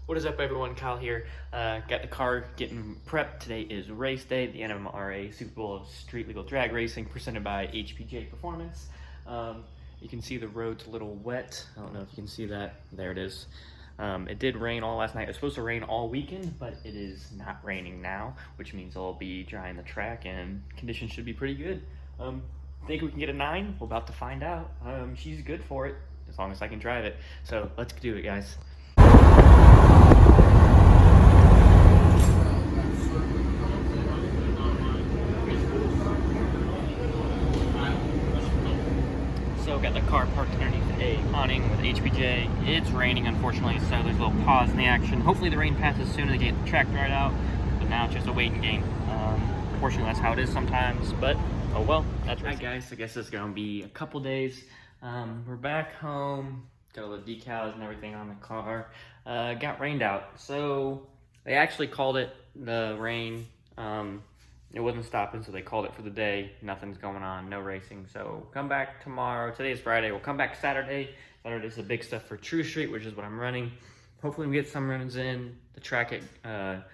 What is up, everyone? Kyle here. Got the car getting prepped. Today is race day, the NMRA Super Bowl of Street Legal Drag Racing, presented by HPJ Performance. You can see the road's a little wet. I don't know if you can see that. There it is. It did rain all last night. It was supposed to rain all weekend, but it is not raining now, which means I'll be drying the track and conditions should be pretty good. Think we can get a 9? We're about to find out. She's good for it, as long as I can drive it. So let's do it, guys. So got the car parked underneath a awning with HPJ. It's raining, unfortunately, so there's a little pause in the action. Hopefully the rain passes soon and they get the track dried out, but now it's just a waiting game. Unfortunately, that's how it is sometimes, but oh well, that's right. Hi guys, I guess it's gonna be a couple days. We're back home, got all the decals and everything on the car. Got rained out, so they actually called it the rain. It wasn't stopping, so they called it for the day. Nothing's going on, no racing. So come back tomorrow. Today is Friday. We'll come back Saturday. Saturday's the big stuff for True Street, which is what I'm running. Hopefully we get some runs in. The track at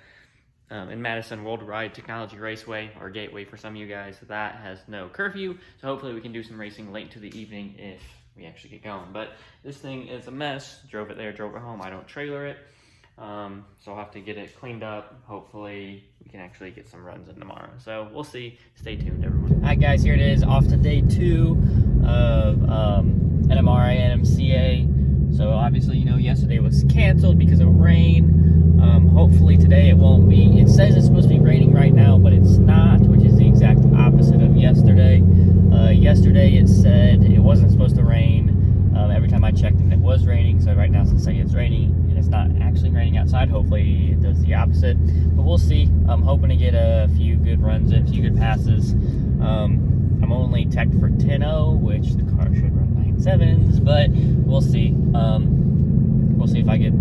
in Madison, World Wide Technology Raceway, or Gateway for some of you guys, that has no curfew. So hopefully we can do some racing late into the evening if we actually get going. But this thing is a mess. Drove it there, drove it home. I don't trailer it. So I'll have to get it cleaned up. Hopefully we can actually get some runs in tomorrow. So we'll see. Stay tuned, everyone. All right, guys, here it is, off to day 2 of NMRA, NMCA. So obviously, you know, yesterday was canceled because of rain. Hopefully today it won't be. It says it's supposed to be raining right now, but it's not, which is the exact opposite of yesterday. Yesterday it said it wasn't supposed to rain. Every time I checked and it was raining, so right now it's saying it's raining and it's not actually raining outside. Hopefully it does the opposite, but we'll see. I'm hoping to get a few good runs in, a few good passes. I'm only teched for 10.0, which the car should run 9.7s, but we'll see. We'll see if I get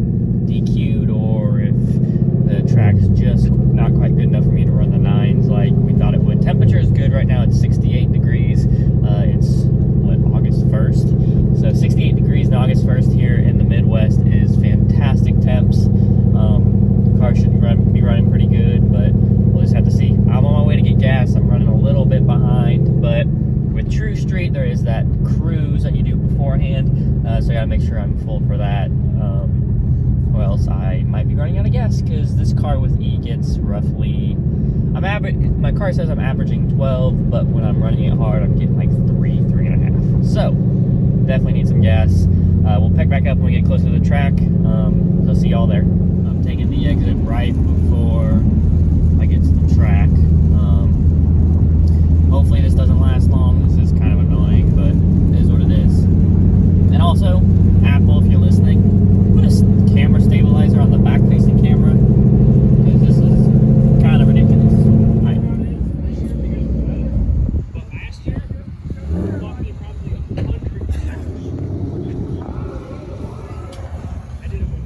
DQ'd or if the track's just not quite good enough for me to run the 9s like we thought it would. Temperature is good right now. It's 68 degrees. It's August 1st. So 68 degrees on August 1st here in the Midwest is fantastic temps. The car should be running pretty good, but we'll just have to see. I'm on my way to get gas. I'm running a little bit behind, but with True Street, there is that cruise that you do beforehand. So I gotta make sure I'm full for that. Or else I might be running out of gas, because this car with E gets roughly, my car says I'm averaging 12, but when I'm running it hard, I'm getting like 3.5. So definitely need some gas. We'll pick back up when we get closer to the track. So see y'all there. I'm taking the exit right before I get to the track. Hopefully this doesn't last long. This is kind of annoying, but it is what it is. And also, Apple, if you're listening, put a camera stabilizer on the back-facing camera, because this is kind of ridiculous. But last year, probably 100 times. I did it with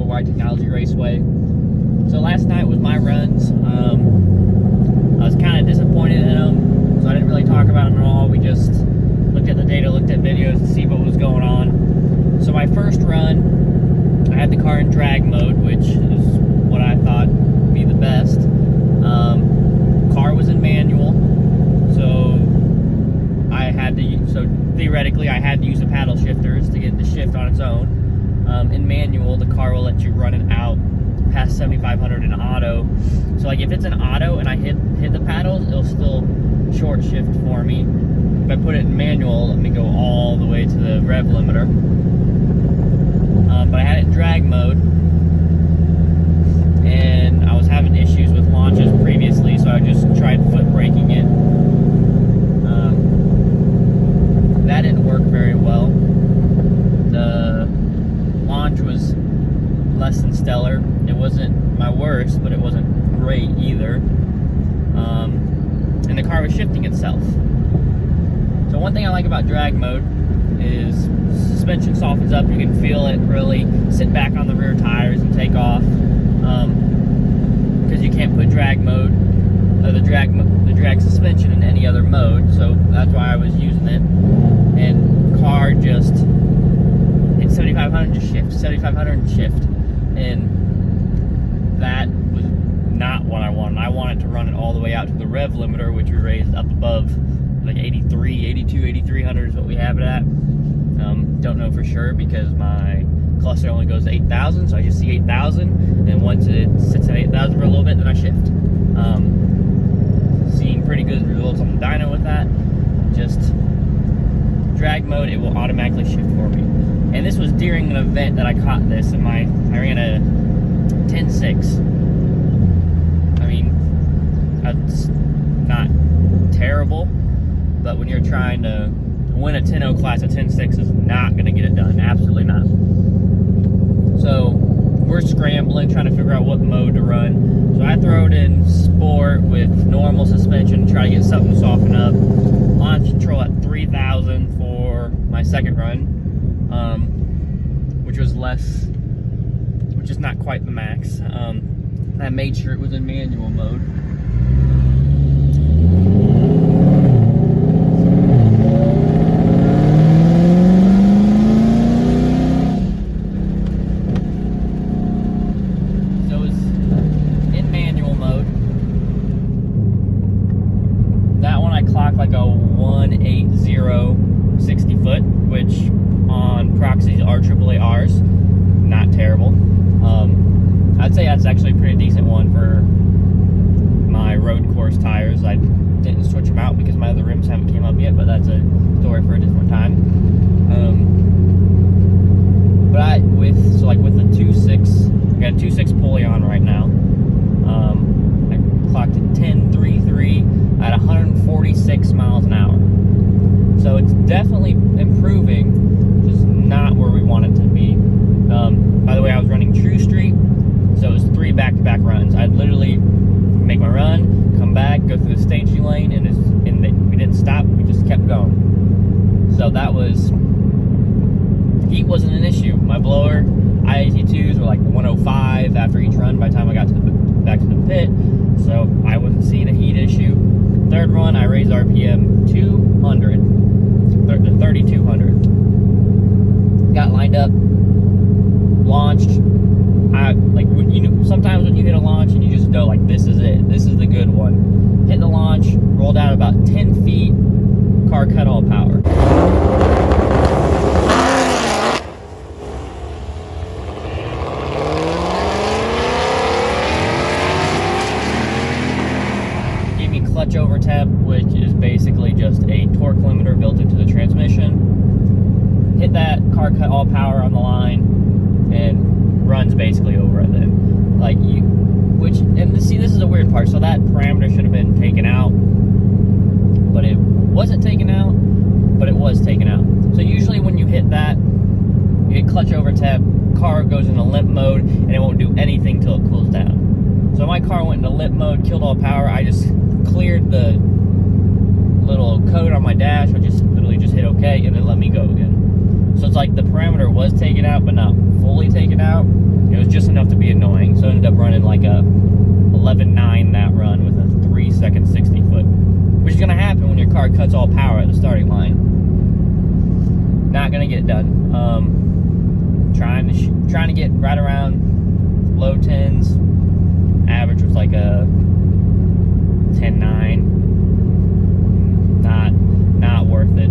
World Wide Technology Raceway. So last night was my runs. I was kind of disappointed in them, so I didn't really talk about them at all. We just looked at the data, looked at videos to see what was going on. So my first run, I had the car in drag mode, which is what I thought would be the best. Car was in manual, so theoretically I had to use the paddle shifters to get the shift on its own. In manual, the car will let you run it out past 7,500 in auto. So like if it's an auto and I hit the paddles, it'll still short shift for me. If I put it in manual, let me go all the way to the rev limiter. But I had it in drag mode, and I was having issues with launches previously, so I just tried foot braking it. That didn't work very well. The launch was less than stellar. It wasn't my worst, but it wasn't great either. And the car was shifting itself. So one thing I like about drag mode is suspension softens up. You can feel it really sit back on the rear tires and take off, because you can't put drag mode, the drag suspension in any other mode. So that's why I was using it. And car just hit 7,500 to shift, 7,500 to shift, and that was not what I wanted. I wanted to run it all the way out to the rev limiter, which we raised up above like 83, 82, 8,300 is what we have it at. Don't know for sure because my cluster only goes to 8,000, so I just see 8,000, and once it sits at 8,000 for a little bit, then I shift. Seeing pretty good results on the dyno with that. Just drag mode, it will automatically shift for me. And this was during an event that I caught this, and I ran a 10.6. I mean, that's not terrible, but when you're trying to win a 10.0 class, a 10.6 is not going to get it done. Absolutely not. So we're scrambling, trying to figure out what mode to run. So I throw it in sport with normal suspension, try to get something to soften up. Launch control at 3,000 for my second run, which was less, which is not quite the max. I made sure it was in manual mode. Like a 180 60 foot, which on proxies are AAARs, not terrible. I'd say that's actually a pretty decent one for my road course tires. I didn't switch them out because my other rims haven't came up yet, but that's a story for a different time. But with the 2.6, I got a 2.6 pulley on right now. I clocked at 10.33 at 146 miles an hour. So it's definitely improving, just not where we want it to be. By the way, I was running True Street, so it was 3 back-to-back runs. I'd literally make my run, come back, go through the staging lane, and we didn't stop, we just kept going. So that was, heat wasn't an issue. My blower, IAT2s were like 105 after each run by the time I got back to the pit, so I wasn't seeing a heat issue. Third run, I raised RPM 200 to 3,200. Got lined up, launched. Sometimes when you hit a launch and you just know, like, this is it, this is the good one. Hit the launch, rolled out about 10 feet, car cut all power. Clutch over tap, which is basically just a torque limiter built into the transmission. Hit that, car cut all power on the line, and runs basically over it then. See, this is a weird part. So that parameter should have been taken out, but it wasn't taken out, but it was taken out. So usually when you hit that, you hit clutch over tap, car goes into limp mode, and it won't do anything till it cools down. So my car went into limp mode, killed all power. I just cleared the little code on my dash. I just literally just hit OK, and then let me go again. So it's like the parameter was taken out, but not fully taken out. It It was just enough to be annoying, so I ended up running like a 11.9 that run with a 3-second 60 foot, which is going to happen when your car cuts all power at the starting line. Not going to get done. Trying to get right around low 10s. Average was like a 10.9. Not worth it.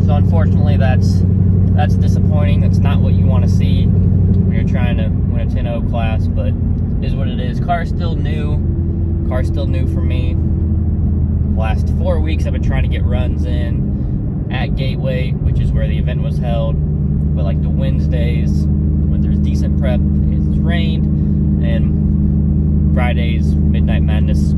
So unfortunately, that's disappointing. That's not what you want to see when you're trying to win a 10.0 class, but it is what it is. Car's still new. Car's still new for me. Last 4 weeks, I've been trying to get runs in at Gateway, which is where the event was held. But like the Wednesdays, when there's decent prep, it's rained, and Fridays, Midnight Madness,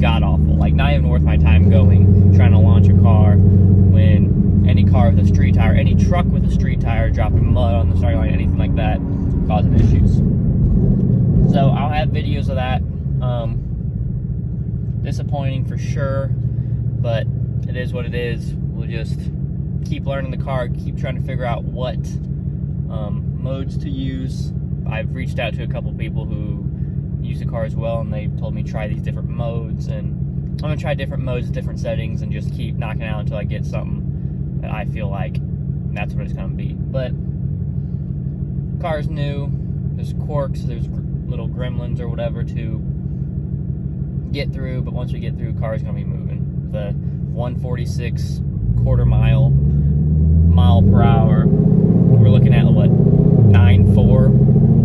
god awful. Like, not even worth my time going, trying to launch a car when any car with a street tire, any truck with a street tire dropping mud on the starting line, anything like that, causing issues. So I'll have videos of that. Disappointing for sure, but it is what it is. We'll just keep learning the car, keep trying to figure out what modes to use. I've reached out to a couple people who use the car as well, and they've told me try these different modes, and I'm gonna try different modes, different settings, and just keep knocking out until I get something that I feel like that's what it's gonna be. But car's new, there's quirks, there's little gremlins or whatever to get through, but once we get through, car's gonna be moving. The 146 quarter mile per hour, we're looking at what, 9.4,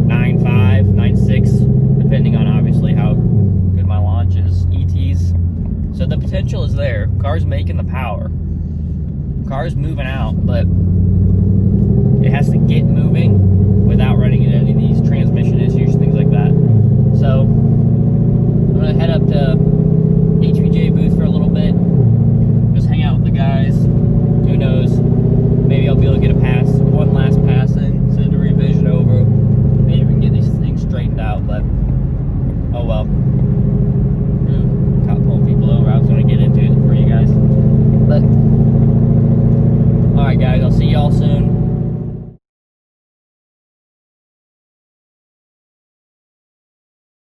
9.5, 9.6, depending on obviously how good my launch is, ETs. So the potential is there. Car's making the power. Car's moving out, but it has to get moving without running into any of these transmission issues, things like that. So I'm gonna head up to HPJ booth for a little bit, just hang out with the guys,